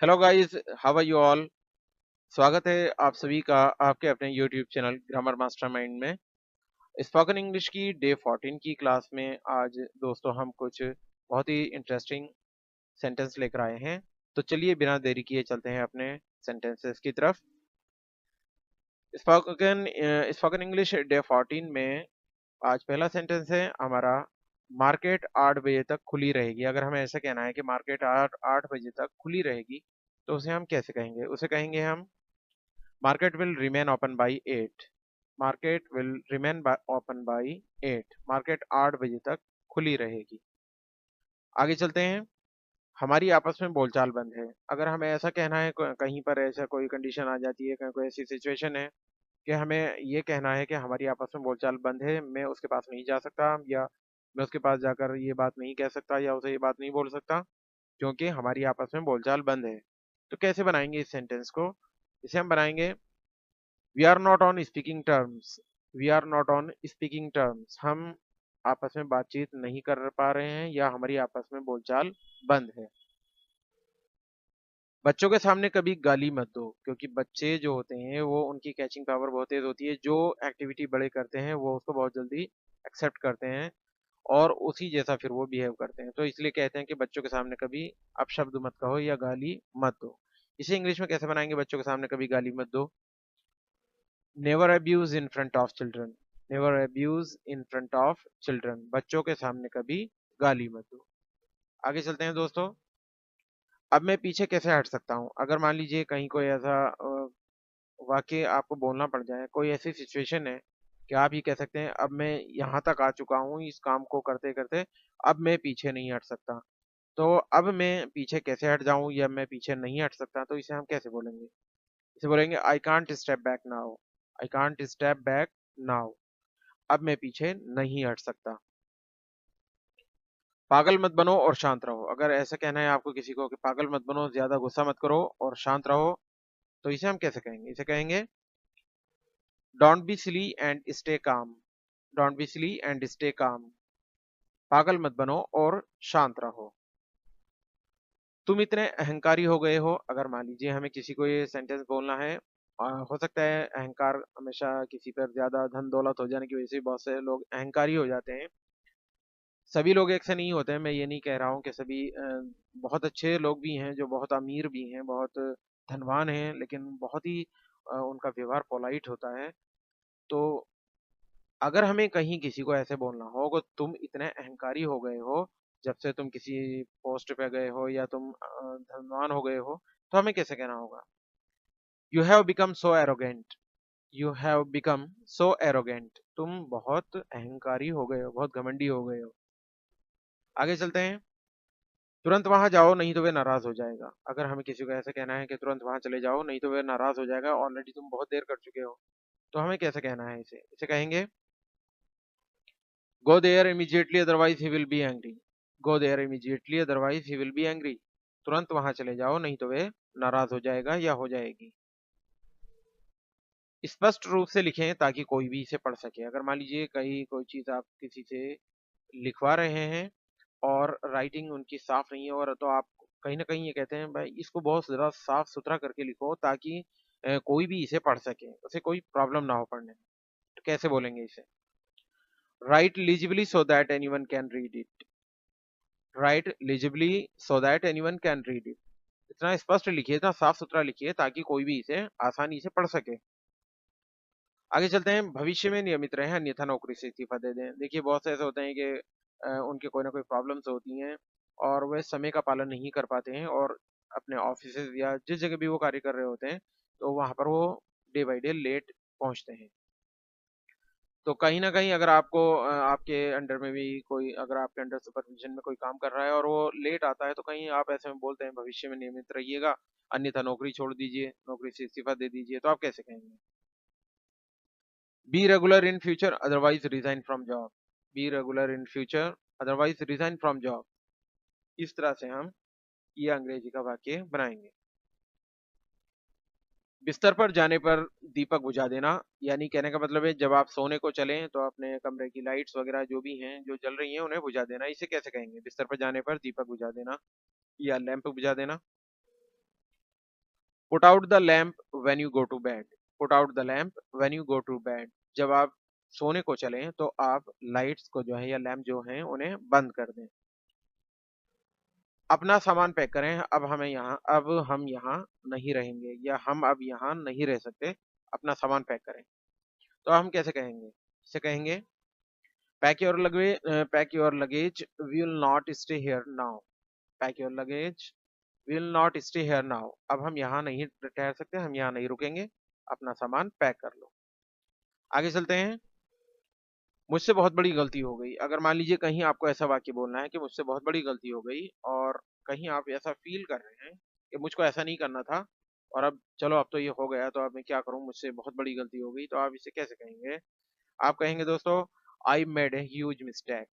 Hello guys, how are you all. स्वागत है आप सभी का आपके अपने यूट्यूब चैनल ग्रामर मास्टरमाइंड में। स्पोकन इंग्लिश की डे 14 की क्लास में आज दोस्तों हम कुछ बहुत ही इंटरेस्टिंग सेंटेंस लेकर आए हैं। तो चलिए बिना देरी किए चलते हैं अपने सेंटेंसेस की तरफ। स्पोकन इंग्लिश डे 14 में आज पहला सेंटेंस है हमारा, मार्केट 8 बजे तक खुली रहेगी। अगर हमें ऐसा कहना है कि मार्केट आठ बजे तक खुली रहेगी तो उसे हम कैसे कहेंगे? उसे कहेंगे हम, market will remain open by 8। Market will remain open by 8। Market 8 बजे तक खुली रहेगी। आगे चलते हैं। हमारी आपस में बोलचाल बंद है। अगर हमें ऐसा कहना है, कहीं पर ऐसा कोई कंडीशन आ जाती है, कहीं कोई ऐसी सिचुएशन है कि हमें ये कहना है कि हमारी आपस में बोलचाल बंद है, मैं उसके पास नहीं जा सकता, या मैं उसके पास जाकर ये बात नहीं कह सकता, या उसे ये बात नहीं बोल सकता क्योंकि हमारी आपस में बोलचाल बंद है। तो कैसे बनाएंगे इस सेंटेंस को? इसे हम बनाएंगे, we are not on speaking terms. We are not on speaking terms. हम आपस में बातचीत नहीं कर पा रहे हैं या हमारी आपस में बोलचाल बंद है। बच्चों के सामने कभी गाली मत दो, क्योंकि बच्चे जो होते हैं वो, उनकी कैचिंग पावर बहुत तेज होती है। जो एक्टिविटी बड़े करते हैं वो उसको बहुत जल्दी एक्सेप्ट करते हैं और उसी जैसा फिर वो बिहेव करते हैं। तो इसलिए कहते हैं कि बच्चों के सामने कभी अपशब्द मत कहो या गाली मत दो। इसे इंग्लिश में कैसे बनाएंगे? बच्चों के सामने कभी गाली मत दो। Never abuse in front of children. Never abuse in front of children. बच्चों के सामने कभी गाली मत दो। आगे चलते हैं दोस्तों। अब मैं पीछे कैसे हट सकता हूँ? अगर मान लीजिए कहीं कोई ऐसा वाकई आपको बोलना पड़ जाए, कोई ऐसी सिचुएशन है कि आप ये कह सकते हैं, अब मैं यहाँ तक आ चुका हूँ इस काम को करते करते, अब मैं पीछे नहीं हट सकता। तो अब मैं पीछे कैसे हट जाऊं या मैं पीछे नहीं हट सकता, तो इसे हम कैसे बोलेंगे? इसे बोलेंगे, I can't step back now. I can't step back now. अब मैं पीछे नहीं हट सकता। पागल मत बनो और शांत रहो। अगर ऐसा कहना है आपको किसी को कि पागल मत बनो, ज्यादा गुस्सा मत करो और शांत रहो, तो इसे हम कैसे कहेंगे? इसे कहेंगे, don't be silly and stay calm. Don't be silly and stay calm. पागल मत बनो और शांत रहो। तुम इतने अहंकारी हो गए हो। अगर मान लीजिए हमें किसी को ये सेंटेंस बोलना है, हो सकता है अहंकार हमेशा किसी पर ज्यादा धन दौलत हो जाने की वजह से बहुत से लोग अहंकारी हो जाते हैं। सभी लोग एक से नहीं होते हैं। मैं ये नहीं कह रहा हूँ कि सभी बहुत अच्छे लोग भी हैं जो बहुत अमीर भी हैं, बहुत धनवान हैं, लेकिन बहुत ही उनका व्यवहार पोलाइट होता है। तो अगर हमें कहीं किसी को ऐसे बोलना हो कि तुम इतने अहंकारी हो गए हो जब से तुम किसी पोस्ट पे गए हो या तुम धनवान हो गए हो, तो हमें कैसे कहना होगा? You have become so arrogant. You have become so arrogant. तुम बहुत अहंकारी हो गए हो, बहुत घमंडी हो गए हो। आगे चलते हैं। तुरंत वहां जाओ नहीं तो वे नाराज हो जाएगा। अगर हमें किसी को ऐसे कहना है कि तुरंत वहां चले जाओ नहीं तो वे नाराज हो जाएगा, ऑलरेडी तुम बहुत देर कर चुके हो, तो हमें कैसे कहना है? इसे इसे कहेंगे, go there immediately otherwise he will be angry. Go there immediately otherwise he will be angry. तुरंत वहां चले जाओ नहीं तो वे नाराज हो जाएगा या हो जाएगी। स्पष्ट रूप से लिखें ताकि कोई भी इसे पढ़ सके। अगर मान लीजिए कहीं कोई चीज आप किसी से लिखवा रहे हैं और राइटिंग उनकी साफ नहीं है, और तो आप कहीं ना कहीं ये कहते हैं, भाई इसको बहुत ज्यादा साफ सुथरा करके लिखो ताकि कोई भी इसे पढ़ सके, उसे कोई प्रॉब्लम ना हो पढ़ने में। तो कैसे बोलेंगे इसे? Write legibly so that anyone can read it. Write legibly so that anyone can read it. इतना स्पष्ट लिखिए, इतना साफ सुथरा लिखिए ताकि कोई भी इसे आसानी से पढ़ सके। आगे चलते हैं। भविष्य में नियमित रहें अन्यथा नौकरी से इस्तीफा दे दें। देखिए बहुत से ऐसे होते हैं कि उनके कोई ना कोई प्रॉब्लम्स होती हैं और वे समय का पालन नहीं कर पाते हैं, और अपने ऑफिस या जिस जगह भी वो कार्य कर रहे होते हैं तो वहां पर वो डे बाई डे लेट पहुंचते हैं। तो कहीं न कहीं अगर आपको आपके अंडर में भी कोई, अगर आपके अंडर सुपरविज़न में कोई काम कर रहा है और वो लेट आता है, तो कहीं आप ऐसे में बोलते हैं, भविष्य में नियमित रहिएगा, अन्यथा नौकरी छोड़ दीजिए, नौकरी से इस्तीफा दे दीजिए, तो आप कैसे कहेंगे? Be regular in future otherwise resign from job. Be regular in future otherwise resign from job. इस तरह से हम ये अंग्रेजी का वाक्य बनाएंगे। बिस्तर पर जाने पर दीपक बुझा देना, यानी कहने का मतलब है जब आप सोने को चलें तो अपने कमरे की लाइट्स वगैरह जो भी हैं, जो जल रही हैं, उन्हें बुझा देना। इसे कैसे कहेंगे? बिस्तर पर जाने पर दीपक बुझा देना या लैंप बुझा देना। Put out the lamp when you go to bed. Put out the lamp when you go to bed. जब आप सोने को चलें तो आप लाइट्स को जो है या लैम्प जो हैं उन्हें बंद कर दें। अपना सामान पैक करें, अब हम यहाँ नहीं रहेंगे या हम अब यहाँ नहीं रह सकते, अपना सामान पैक करें। तो हम कैसे कहेंगे? इसे कहेंगे pack your luggage, we will not stay here now. Pack your luggage, we will not stay here now. अब हम यहाँ नहीं ठहर सकते, हम यहाँ नहीं रुकेंगे, अपना सामान पैक कर लो। आगे चलते हैं। मुझसे बहुत बड़ी गलती हो गई। अगर मान लीजिए कहीं आपको ऐसा वाक्य बोलना है कि मुझसे बहुत बड़ी गलती हो गई, और कहीं आप ऐसा फील कर रहे हैं कि मुझको ऐसा नहीं करना था, और अब चलो अब तो ये हो गया, तो अब मैं क्या करूं, मुझसे बहुत बड़ी गलती हो गई। तो आप इसे कैसे कहेंगे? आप कहेंगे दोस्तों, I made a huge mistake.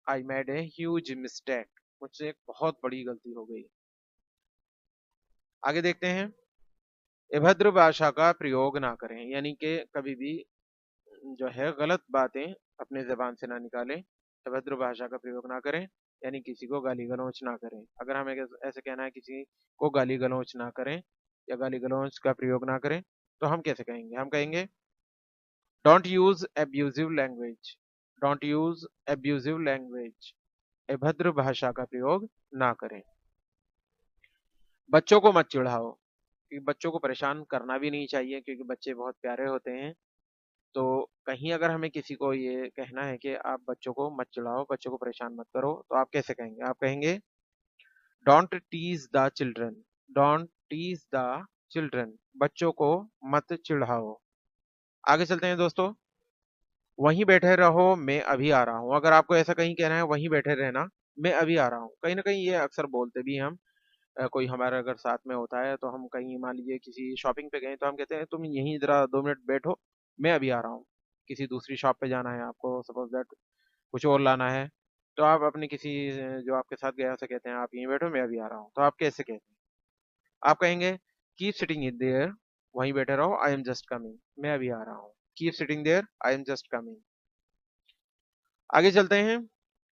I made a huge mistake. मुझसे एक बहुत बड़ी गलती हो गई। आगे देखते हैं। अभद्र भाषा का प्रयोग ना करें, यानी कि कभी भी जो है गलत बातें अपने ज़बान से ना निकालें, अभद्र भाषा का प्रयोग ना करें, यानी किसी को गाली-गलौच ना करें। अगर हमें ऐसे कहना है किसी को गाली-गलौच ना करें या गाली-गलौच का प्रयोग ना करें, तो हम कैसे कहेंगे? हम कहेंगे don't use abusive language. Don't use abusive language. अभद्र भाषा का प्रयोग ना करें। बच्चों को मत चिढ़ाओ, क्योंकि बच्चों को परेशान करना भी नहीं चाहिए, क्योंकि बच्चे बहुत प्यारे होते हैं। तो कहीं अगर हमें किसी को ये कहना है कि आप बच्चों को मत चिढ़ाओ, बच्चों को परेशान मत करो, तो आप कैसे कहेंगे? आप कहेंगे don't tease the children. Don't tease the children. बच्चों को मत चिढ़ाओ। आगे चलते हैं दोस्तों। वहीं बैठे रहो, मैं अभी आ रहा हूँ। अगर आपको ऐसा कहीं कहना है वहीं बैठे रहना, मैं अभी आ रहा हूँ, कहीं ना कहीं ये अक्सर बोलते भी हम। कोई हमारा अगर साथ में होता है, तो हम कहीं मान लीजिए किसी शॉपिंग पे गए, तो हम कहते हैं तुम यहीं जरा 2 मिनट बैठो, मैं अभी आ रहा हूँ। किसी दूसरी शॉप पे जाना है आपको, सपोज दैट कुछ और लाना है, तो आप अपने किसी जो आपके साथ गया उसे कहते हैं आप यहीं बैठो, मैं अभी आ रहा हूँ। तो आप कैसे कहते हैं? आप कहेंगे कीप सिटिंग इन देयर। वहीं बैठे रहो, आई एम जस्ट कमिंग। मैं अभी आ रहा हूँ। Keep sitting there, I am just coming. आगे चलते हैं।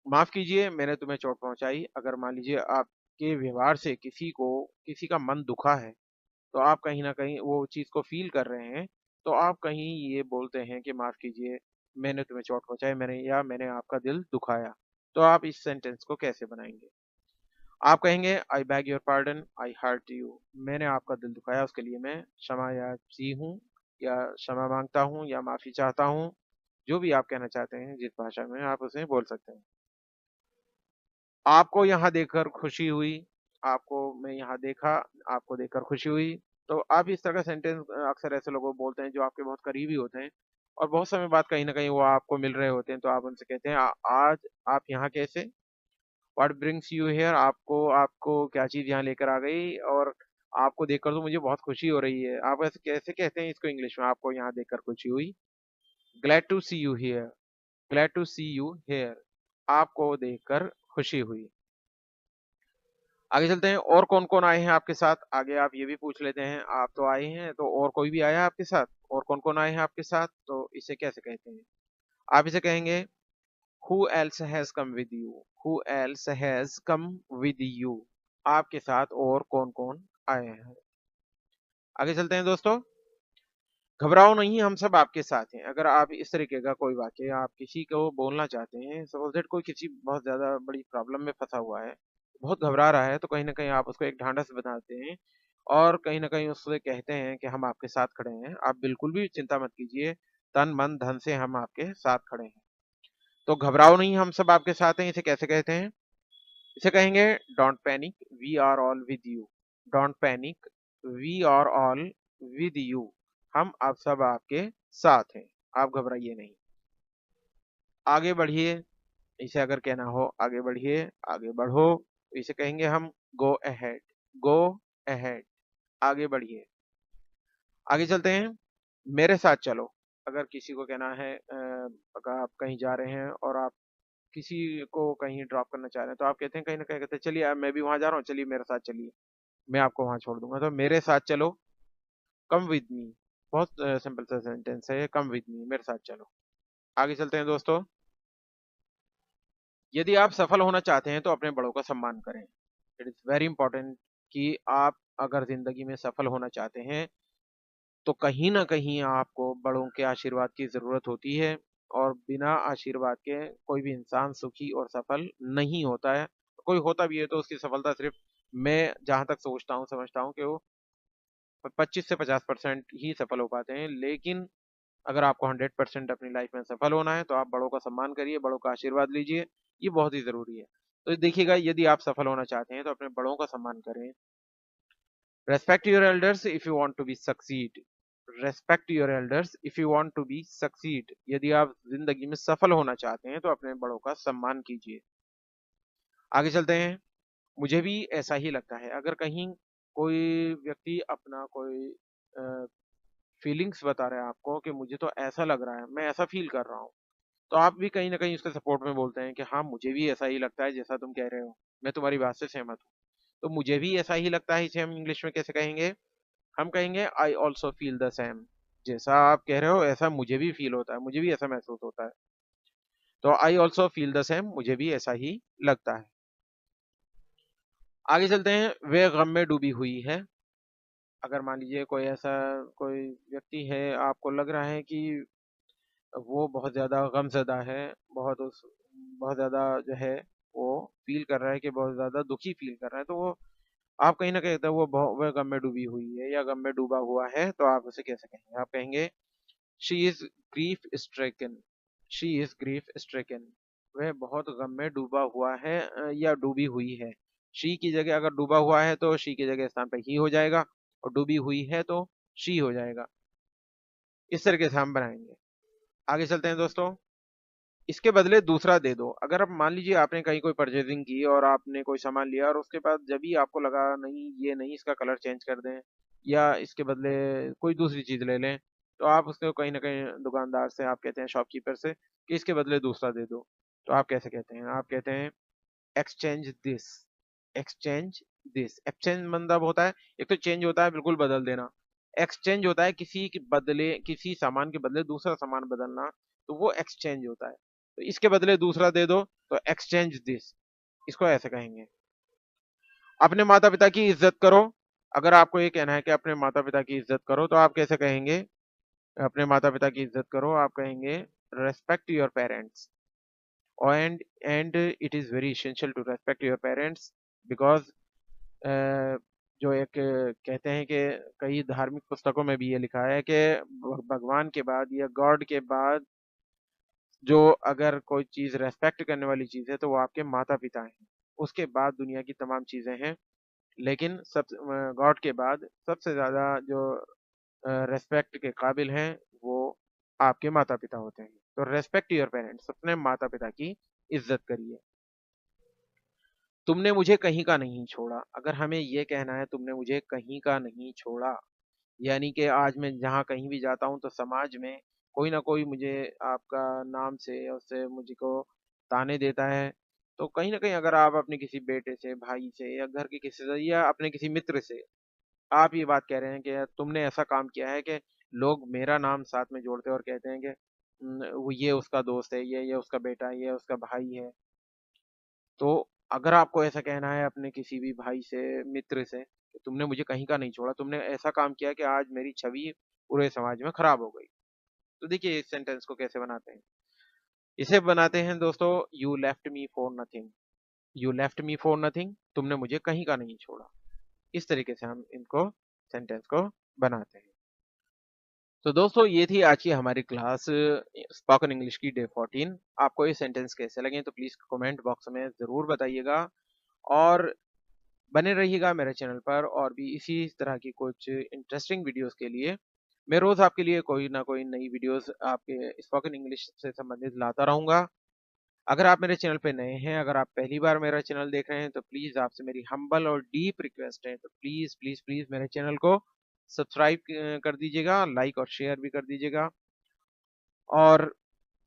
माफ कीजिए, मैंने तुम्हें चोट पहुंचाई। अगर मान लीजिए आपके व्यवहार से किसी का मन दुखा है, तो आप कहीं न कहीं वो चीज़ को फ़ील कर रहे हैं, तो आप कहीं ये बोलते हैं कि माफ़ कीजिए, मैंने तुम्हें चोट पहुँचाई, मैंने आपका दिल दुखाया। तो आप इस सेंटेंस को कैसे बनाएँगे? आप कहेंगे I beg your pardon, I hurt you. मैंने आपका दिल दुखाया, उसके लिए मैं क्षमा याची हूँ, या क्षमा माँगता हूँ, या माफ़ी चाहता हूँ। जो भी आप कहना चाहते हैं, जिस भाषा में आप उसे बोल सकते हैं। आपको यहाँ देखकर खुशी हुई। आपको मैं यहाँ देखा, आपको देखकर खुशी हुई। तो आप इस तरह का सेंटेंस अक्सर ऐसे लोग बोलते हैं जो आपके बहुत करीबी होते हैं, और बहुत समय बाद कहीं न कहीं वो आपको मिल रहे होते हैं, तो आप उनसे कहते हैं आज आप यहाँ कैसे? What brings you here? आपको आपको क्या चीज़ यहाँ लेकर आ गई? और आपको देखकर तो मुझे बहुत खुशी हो रही है। आप ऐसे कैसे कहते हैं इसको इंग्लिश में? आपको यहाँ देखकर खुशी हुई। Glad to see you here. Glad to see you here. आपको देखकर खुशी हुई। आगे चलते हैं। और कौन-कौन आए हैं आपके साथ? आगे आप ये भी पूछ लेते हैं, आप तो आए हैं, तो और कोई भी आया है आपके साथ? और कौन-कौन आए हैं आपके साथ? तो इसे कैसे कहते हैं? आप इसे कहेंगे who else has come with you? Who else has come with you? आपके साथ और कौन-कौन आए हैं? आगे चलते हैं दोस्तों। घबराओ नहीं, हम सब आपके साथ हैं। अगर आप इस तरीके का कोई वाक्य आप किसी को बोलना चाहते हैं, सपोज़ दैट कोई किसी बहुत ज़्यादा बड़ी प्रॉब्लम में फँसा हुआ है, बहुत घबरा रहा है, तो कहीं न कहीं आप उसको एक ढाँढस बंधाते हैं, और कहीं न कहीं उससे कहते हैं कि हम आपके साथ खड़े हैं। आप बिल्कुल भी चिंता मत कीजिए, तन, मन, धन से हम आपके साथ खड़े हैं। तो घबराओ नहीं, हम सब आपके साथ हैं, इसे कैसे कहते हैं? इसे कहेंगे don't panic, we are all with you. Don't panic, we are all with you. हम आप सब आपके साथ हैं, आप घबराइए नहीं। आगे बढ़िए, इसे अगर कहना हो आगे बढ़िए, आगे बढ़ो, तो इसे कहेंगे हम गो अहेड। गो अहेड, आगे बढ़िए। आगे चलते हैं। मेरे साथ चलो। अगर किसी को कहना है अगर आप कहीं जा रहे हैं और आप किसी को कहीं ड्रॉप करना चाह रहे हैं, तो आप कहते हैं, कहीं न कहीं कहते हैं चलिए मैं भी वहाँ जा रहा हूँ, चलिए मेरे साथ चलिए, मैं आपको वहाँ छोड़ दूँगा। तो मेरे साथ चलो, कम विद मी। बहुत सिंपल सा सेंटेंस है, कम विद मी, मेरे साथ चलो। आगे चलते हैं दोस्तों। यदि आप सफल होना चाहते हैं, तो अपने बड़ों का सम्मान करें। इट इज़ वेरी इंपॉर्टेंट कि आप अगर ज़िंदगी में सफल होना चाहते हैं, तो कहीं न कहीं आपको बड़ों के आशीर्वाद की ज़रूरत होती है और बिना आशीर्वाद के कोई भी इंसान सुखी और सफल नहीं होता है। कोई होता भी है तो उसकी सफलता सिर्फ़ मैं जहाँ तक सोचता हूँ, समझता हूँ कि वो 25 से 50% ही सफल हो पाते हैं। लेकिन अगर आपको 100% अपनी लाइफ़ में सफल होना है, तो आप बड़ों का सम्मान करिए, बड़ों का आशीर्वाद लीजिए, ये बहुत ही ज़रूरी है। तो देखिएगा यदि आप सफल होना चाहते हैं, तो अपने बड़ों का सम्मान करें। Respect your elders if you want to be succeed. Respect your elders if you want to be succeed. यदि आप ज़िंदगी में सफल होना चाहते हैं, तो अपने बड़ों का सम्मान कीजिए। आगे चलते हैं। मुझे भी ऐसा ही लगता है, अगर कहीं कोई व्यक्ति अपना कोई अ, फीलिंग्स बता रहा है आपको कि मुझे तो ऐसा लग रहा है, मैं ऐसा फ़ील कर रहा हूँ, तो आप भी कहीं न कहीं उसके सपोर्ट में बोलते हैं कि हाँ, मुझे भी ऐसा ही लगता है जैसा तुम कह रहे हो। मैं तुम्हारी बात से सहमत हूँ। तो मुझे भी ऐसा ही लगता है, इसे हम इंग्लिश में कैसे कहेंगे? हम कहेंगे I also feel the same. जैसा आप कह रहे हो ऐसा मुझे भी फ़ील होता है, मुझे भी ऐसा महसूस होता है। तो I also feel the same, मुझे भी ऐसा ही लगता है। आगे चलते हैं, वे गम में डूबी हुई है। अगर मान लीजिए कोई ऐसा कोई व्यक्ति है, आपको लग रहा है कि वो बहुत ज़्यादा गमज़दा है, बहुत ज़्यादा जो है वो फ़ील कर रहा है कि बहुत ज़्यादा दुखी फ़ील कर रहा है, तो वो आप कहीं न कहीं तो वह गम में डूबी हुई है या गम में डूबा हुआ है, तो आप उसे कैसे कहेंगे? आप कहेंगे she is grief stricken. She is grief stricken. वह बहुत गम में डूबा हुआ है या डूबी हुई है। शी की जगह अगर डूबा हुआ है तो शी की जगह स्थान पे ही हो जाएगा और डूबी हुई है तो शी हो जाएगा। इस तरीके से हम बनाएँगे। आगे चलते हैं दोस्तों। इसके बदले दूसरा दे दो। अगर आप मान लीजिए आपने कहीं कोई परचेज़िंग की और आपने कोई सामान लिया और उसके बाद जब भी आपको लगा नहीं ये नहीं इसका कलर चेंज कर दें या इसके बदले कोई दूसरी चीज़ ले लें, तो आप उसको कहीं न कहीं दुकानदार से आप कहते हैं शॉपकीपर से कि इसके बदले दूसरा दे दो। तो आप कैसे कहते हैं? आप कहते हैं exchange this, exchange this. Exchange मतलब होता है, एक तो चेंज होता है बिल्कुल बदल देना। एक्सचेंज होता है किसी के बदले किसी सामान के बदले दूसरा सामान बदलना, तो वो एक्सचेंज होता है। तो इसके बदले दूसरा दे दो तो एक्सचेंज दिस, इसको ऐसे कहेंगे। अपने माता-पिता की इज़्ज़त करो। अगर आपको ये कहना है कि अपने माता-पिता की इज़्ज़त करो तो आप कैसे कहेंगे? अपने माता-पिता की इज़्ज़त करो, आप कहेंगे respect your parents. And it is very essential to respect your parents because जो एक कहते हैं कि कई धार्मिक पुस्तकों में भी ये लिखा है कि भगवान के बाद या गॉड के बाद जो अगर कोई चीज़ रेस्पेक्ट करने वाली चीज़ है तो वो आपके माता-पिता हैं। उसके बाद दुनिया की तमाम चीज़ें हैं, लेकिन गॉड के बाद सबसे ज़्यादा जो रेस्पेक्ट के काबिल हैं वो आपके माता-पिता होते हैं। तो रेस्पेक्ट योर पेरेंट्स, अपने माता-पिता की इज़्ज़त करिए। तुमने मुझे कहीं का नहीं छोड़ा। अगर हमें ये कहना है तुमने मुझे कहीं का नहीं छोड़ा, यानी कि आज मैं जहाँ कहीं भी जाता हूँ तो समाज में कोई न कोई मुझे आपका नाम से या उससे मुझको ताने देता है। तो कहीं न कहीं अगर आप अपने किसी बेटे से, भाई से या घर के किसी से या अपने किसी मित्र से आप ये बात कह रहे हैं कि यार तुमने ऐसा काम किया है कि लोग मेरा नाम साथ में जोड़ते हैं और कहते हैं कि वो ये उसका दोस्त है, ये उसका बेटा है, ये उसका भाई है। तो अगर आपको ऐसा कहना है अपने किसी भी भाई से, मित्र से कि तुमने मुझे कहीं का नहीं छोड़ा, तुमने ऐसा काम किया कि आज मेरी छवि पूरे समाज में खराब हो गई। तो देखिए इस सेंटेंस को कैसे बनाते हैं। इसे बनाते हैं दोस्तों, you left me for nothing. You left me for nothing, तुमने मुझे कहीं का नहीं छोड़ा। इस तरीके से हम इनको सेंटेंस को बनाते हैं। तो दोस्तों ये थी आज की हमारी क्लास स्पोकन इंग्लिश की डे 14। आपको ये सेंटेंस कैसे लगे तो प्लीज़ कमेंट बॉक्स में ज़रूर बताइएगा और बने रहिएगा मेरे चैनल पर और भी इसी तरह की कुछ इंटरेस्टिंग वीडियोस के लिए। मैं रोज़ आपके लिए कोई ना कोई नई वीडियोस आपके स्पोकन इंग्लिश से संबंधित लाता रहूँगा। अगर आप मेरे चैनल पे नए हैं, अगर आप पहली बार मेरा चैनल देख रहे हैं तो प्लीज़ आपसे मेरी हम्बल और डीप रिक्वेस्ट है, तो प्लीज़, प्लीज़, प्लीज़ मेरे चैनल को सब्सक्राइब कर दीजिएगा, लाइक और शेयर भी कर दीजिएगा। और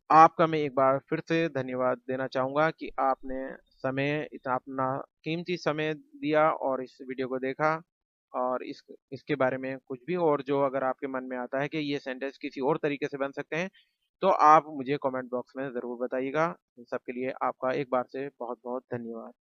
आपका मैं एक बार फिर से धन्यवाद देना चाहूँगा कि आपने इतना अपना कीमती समय दिया और इस वीडियो को देखा और इसके बारे में कुछ भी और जो अगर आपके मन में आता है कि ये सेंटेंस किसी और तरीके से बन सकते हैं, तो आप मुझे कमेंट बॉक्स में ज़रूर बताइएगा। इन सब के लिए आपका एक बार से बहुत-बहुत धन्यवाद।